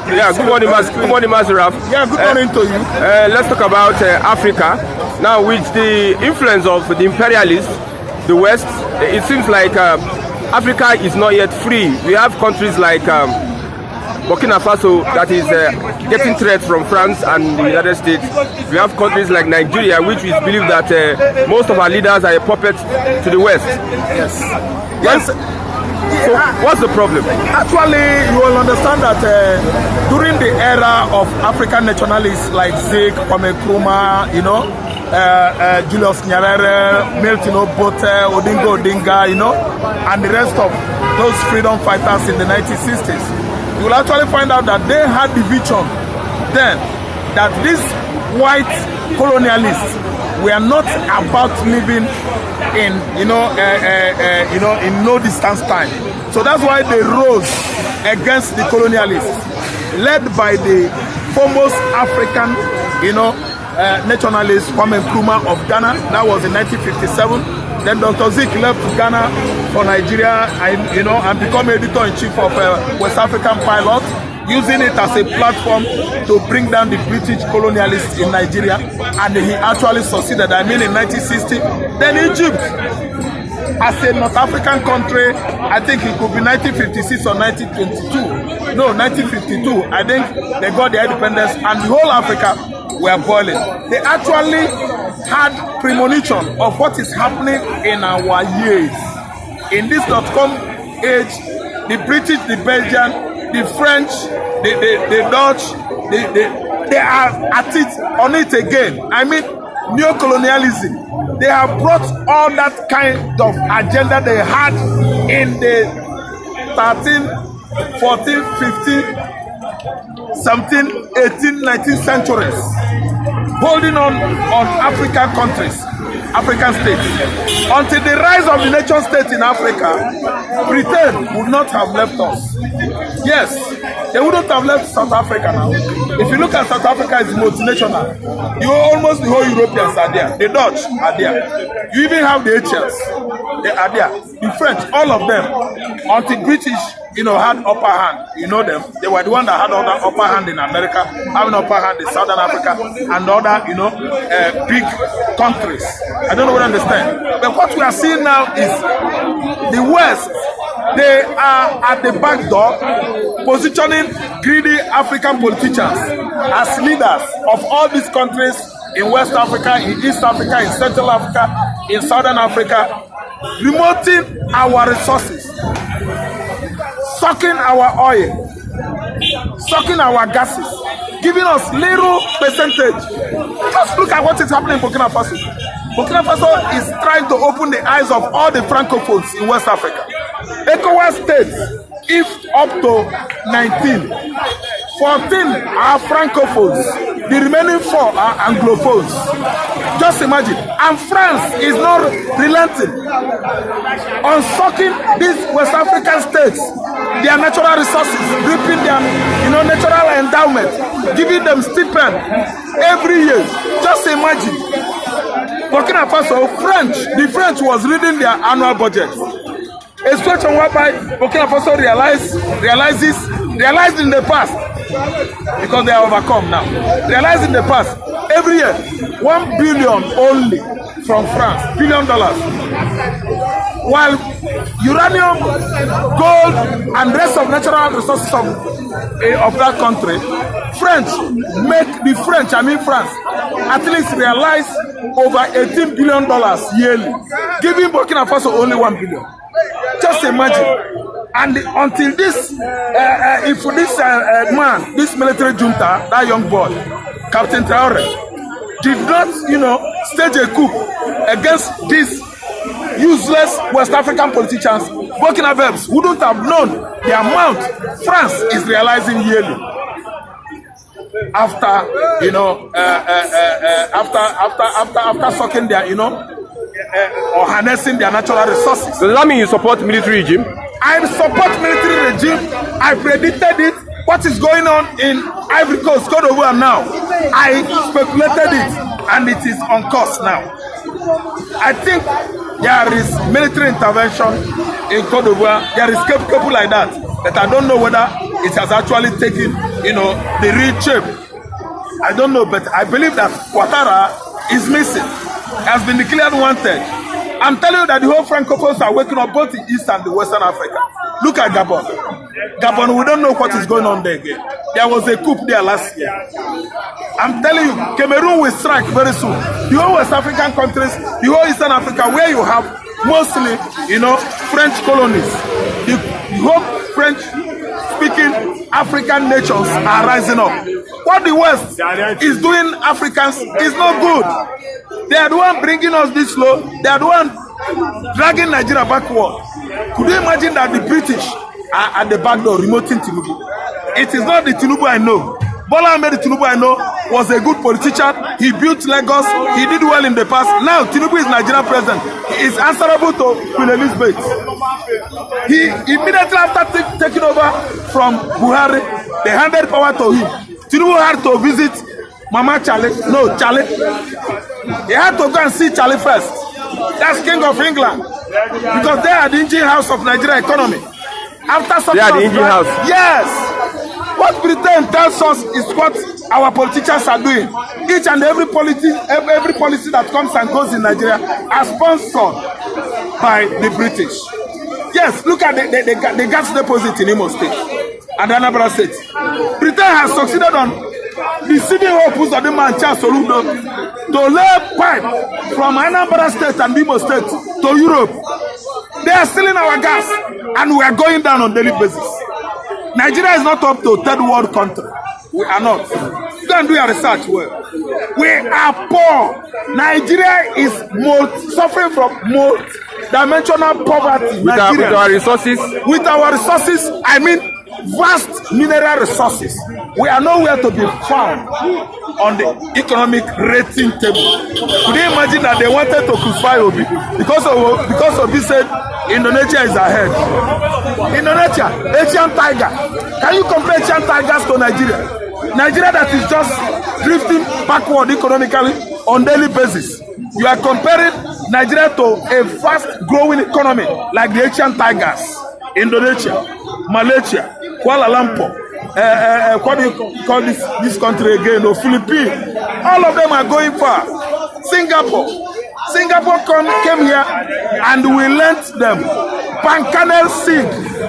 please. Yeah, good morning, Mazaraf. Yeah, good morning to you. Let's talk about Africa. Now, with the influence of the imperialists, the West, it seems like Africa is not yet free. We have countries like Burkina Faso that is getting threats from France and the United States. We have countries like Nigeria, which we believe that most of our leaders are a puppet to the West. Yes. Yes. So what's the problem? Actually, you will understand that during the era of African nationalists like Zik, Kwame Nkrumah, Julius Nyerere, Milton Obote, Odinga, and the rest of those freedom fighters in the 1960s, you will actually find out that they had the vision then that these white colonialists were not about living in in no distance time. So that's why they rose against the colonialists, led by the foremost African nationalist Kwame Nkrumah of Ghana. That was in 1957. Then Dr. Zik left Ghana for Nigeria and become editor-in-chief of West African Pilot, using it as a platform to bring down the British colonialists in Nigeria, and he actually succeeded. I mean, in 1960, then Egypt, as a North African country, I think it could be 1956 or 1922. No, 1952. I think they got their independence, and the whole Africa were boiling. They actually had premonition of what is happening in our years. In this .com age, the British, the Belgian, the French, the Dutch, they are at it on it again. I mean, neo-colonialism. They have brought all that kind of agenda they had in the 13, 14, 15, 17, 18, 19th centuries, holding on African countries, African states, until the rise of the nation state in Africa. Britain would not have left us. Yes, they wouldn't have left South Africa now. If you look at South Africa, it's multinational. Almost the whole Europeans are there. The Dutch are there. You even have the HLs. They are there. The French, all of them, until British, had upper hand. You know them. They were the one that had all that upper hand in America, having upper hand in Southern Africa, and other, big countries. I don't know what I understand. But what we are seeing now is the West. They are at the back door, positioning greedy African politicians as leaders of all these countries in West Africa, in East Africa, in Central Africa, in Southern Africa, remoting our resources, sucking our oil, sucking our gases, giving us little percentage. Just look at what is happening in Burkina Faso. Burkina Faso is trying to open the eyes of all the francophones in West Africa. ECOWAS states, if up to 19, 14 are francophones, the remaining 4 are anglophones. Just imagine. And France is not relenting on sucking these West African states, their natural resources, ripping their natural endowment, giving them stipend every year. Just imagine. Burkina Faso, the French was reading their annual budget. A situation whereby Burkina Faso realized in the past, because they are overcome now, realized in the past, every year, $1 billion only from France, $1 billion. While uranium, gold, and rest of natural resources of that country, France, at least realize over $18 billion yearly, giving Burkina Faso only $1 billion. Just imagine. And until this, this military junta, that young boy, Captain Traore, did not, stage a coup against these useless West African politicians, Burkina Faso wouldn't have known the amount France is realizing yearly. After sucking their, or harnessing their natural resources. Does that mean you support military regime? I support military regime. I predicted it. What is going on in Ivory Coast, Cote d'Ivoire now? I speculated it, and it is on course now. I think there is military intervention in Cote d'Ivoire. There is people like that, but I don't know whether it has actually taken, the real shape. I don't know, but I believe that Ouattara is missing, has been declared wanted. I'm telling you that the whole Francophones are waking up both in East and the Western Africa. Look at Gabon. Gabon, we don't know what is going on there again. There was a coup there last year. I'm telling you, Cameroon will strike very soon. The whole West African countries, the whole Eastern Africa, where you have mostly, French colonies, the whole French-speaking African nations are rising up. What the West is doing Africans is not good. They are the one bringing us this low. They are the one dragging Nigeria backward. Could you imagine that the British are at the back door remoting Tinubu? It is not the Tinubu I know. Bola Ahmed Tinubu I know was a good politician. He built Lagos. He did well in the past. Now Tinubu is Nigerian president. He is answerable to Queen Elizabeth. He immediately after taking over from Buhari, they handed power to him. Tinubu had to visit Mama Charlie. No, Charlie. He had to go and see Charlie first. That's King of England. Because they are the engine house of Nigeria economy. After some they are the engine house. Yes. What Britain tells us is what our politicians are doing. Each and every policy that comes and goes in Nigeria are sponsored by the British. Yes, look at the gas deposit in Imo State and Anambra State. Britain has succeeded on deceiving Opus of the man Charles Soludo to lay pipe from Anambra State and Imo State to Europe. They are stealing our gas and we are going down on daily basis. Nigeria is not up to third world country. We are not. Go and do your research well. We are poor. Nigeria is suffering from multi-dimensional poverty. With our resources? With our resources, I mean vast mineral resources. We are nowhere to be found on the economic rating table. Could you imagine that they wanted to crucify Obi because Obi said Indonesia is ahead? Indonesia, Asian tiger. Can you compare Asian tigers to Nigeria? Nigeria that is just drifting backward economically on daily basis. You are comparing Nigeria to a fast growing economy like the Asian tigers. Indonesia, Malaysia, Kuala Lumpur, what do you call this country again? No, Philippines. All of them are going far. Singapore came here and we lent them palm kernel seed.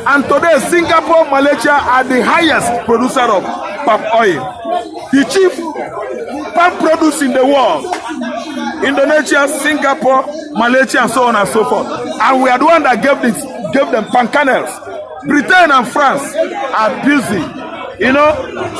And today Singapore, Malaysia are the highest producer of palm oil. The chief palm produce in the world. Indonesia, Singapore, Malaysia, and so on and so forth. And we are the one that gave them palm kernels. Britain and France are busy,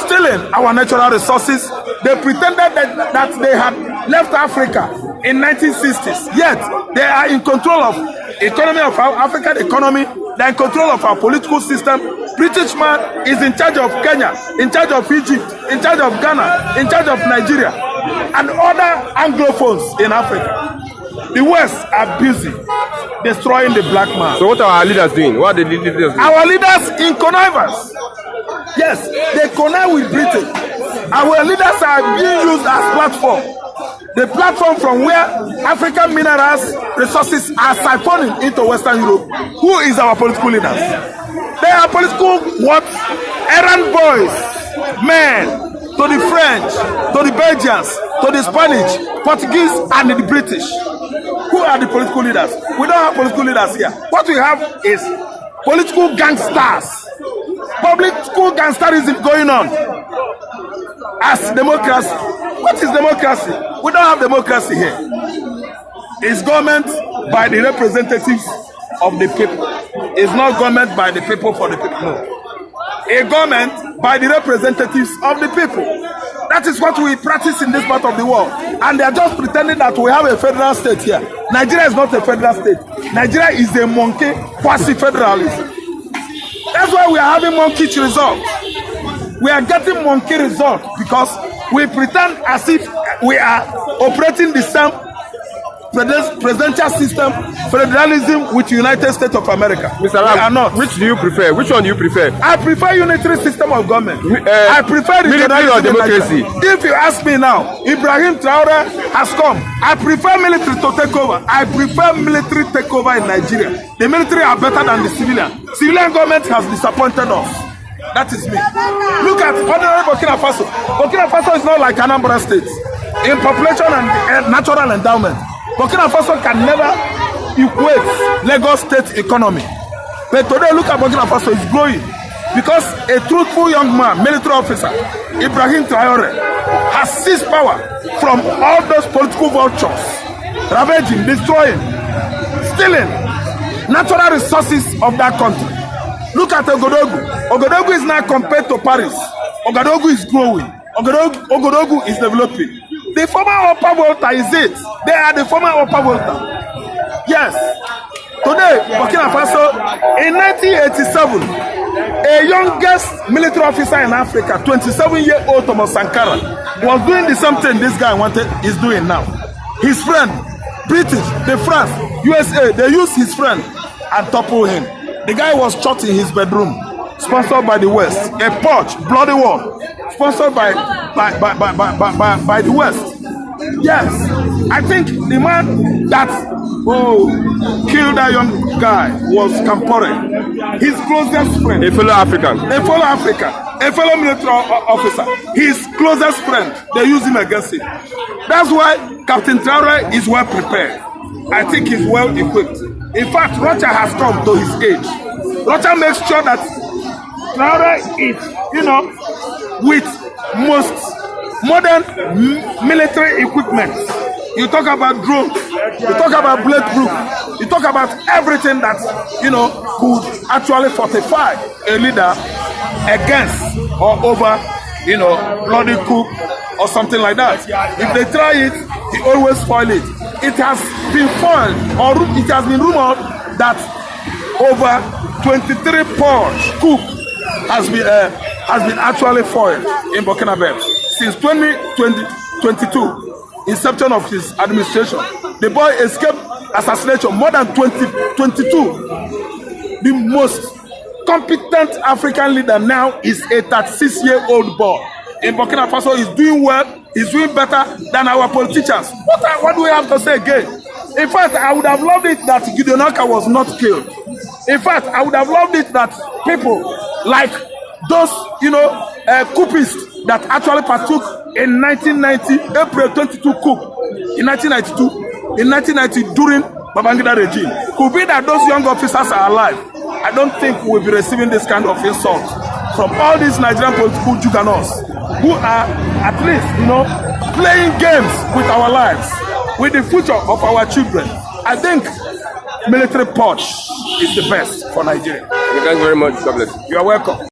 stealing our natural resources. They pretended that they had left Africa in 1960s. Yet they are in control of economy of our African economy. They are in control of our political system. British man is in charge of Kenya, in charge of Egypt, in charge of Ghana, in charge of Nigeria, and other Anglophones in Africa. The West are busy destroying the black man. So what are our leaders doing? What are the leaders doing? Our leaders in connivance. Yes, they connive with Britain. Our leaders are being used as platform. The platform from where African minerals resources are siphoning into Western Europe. Who is our political leaders? They are political what? Errand boys, men, to the French, to the Belgians, to the Spanish, Portuguese, and the British. Who are the political leaders? We don't have political leaders here. What we have is political gangsters. Political gangsterism going on. As democracy. What is democracy? We don't have democracy here. It's government by the representatives of the people. It's not government by the people for the people. No. A government by the representatives of the people. That is what we practice in this part of the world. And they are just pretending that we have a federal state here. Nigeria is not a federal state. Nigeria is a monkey quasi-federalism. That's why we are having monkey results. We are getting monkey results because we pretend as if we are operating the same presidential system, federalism with United States of America. Mr. Ram, we are not. Which do you prefer? Which one do you prefer? I prefer unitary system of government. I prefer military or democracy. If you ask me now, Ibrahim Traore has come. I prefer military to take over. I prefer military takeover in Nigeria. The military are better than the civilian. Civilian government has disappointed us. That is me. Look at ordinary Burkina Faso. Burkina Faso is not like Anambra State in population and natural endowment. Burkina Faso can never equate Lagos State economy. But today, look at Burkina Faso is growing because a truthful young man, military officer, Ibrahim Traore, has seized power from all those political vultures, ravaging, destroying, stealing natural resources of that country. Look at Ogodogu. Ogodogu is now compared to Paris. Ogodogu is growing. Ogodogu is developing. The former Upper Volta is it. They are the former Upper Volta. Yes. Today, Burkina Faso, in 1987, a youngest military officer in Africa, 27-year-old Thomas Sankara, was doing the same thing this guy is doing now. His friend, British, the France, USA, they used his friend and toppled him. The guy was shot in his bedroom, sponsored by the West. A porch, bloody war, sponsored by the West. Yes, I think the man that killed that young guy was Campore, his closest friend. A fellow African. A fellow African. A fellow military officer. His closest friend. They use him against him. That's why Captain Traore is well prepared. I think he's well equipped. In fact, Rocha has come to his age. Rocha makes sure that Traore is, with most modern military equipment. You talk about drones, you talk about bulletproof, you talk about everything that, could actually fortify a leader against or over, bloody coup or something like that. If they try it, they always spoil it. It has been foiled, or it has been rumored that over 23 purge coup has been actually foiled in Burkina Faso since 2022. Inception of his administration. The boy escaped assassination more than 22. The most competent African leader now is a 36-year-old boy. In Burkina Faso, he's doing well, he's doing better than our politicians. What do we have to say again? In fact, I would have loved it that Gideon Aka was not killed. In fact, I would have loved it that people like those, coupists that actually partook in 1990, April 22 coup, in 1990 during Babangida regime. Could be that those young officers are alive. I don't think we'll be receiving this kind of insult from all these Nigerian political juggernauts who are at least, playing games with our lives, with the future of our children. I think military purge is the best for Nigeria. Thank you very much. God bless you. You are welcome.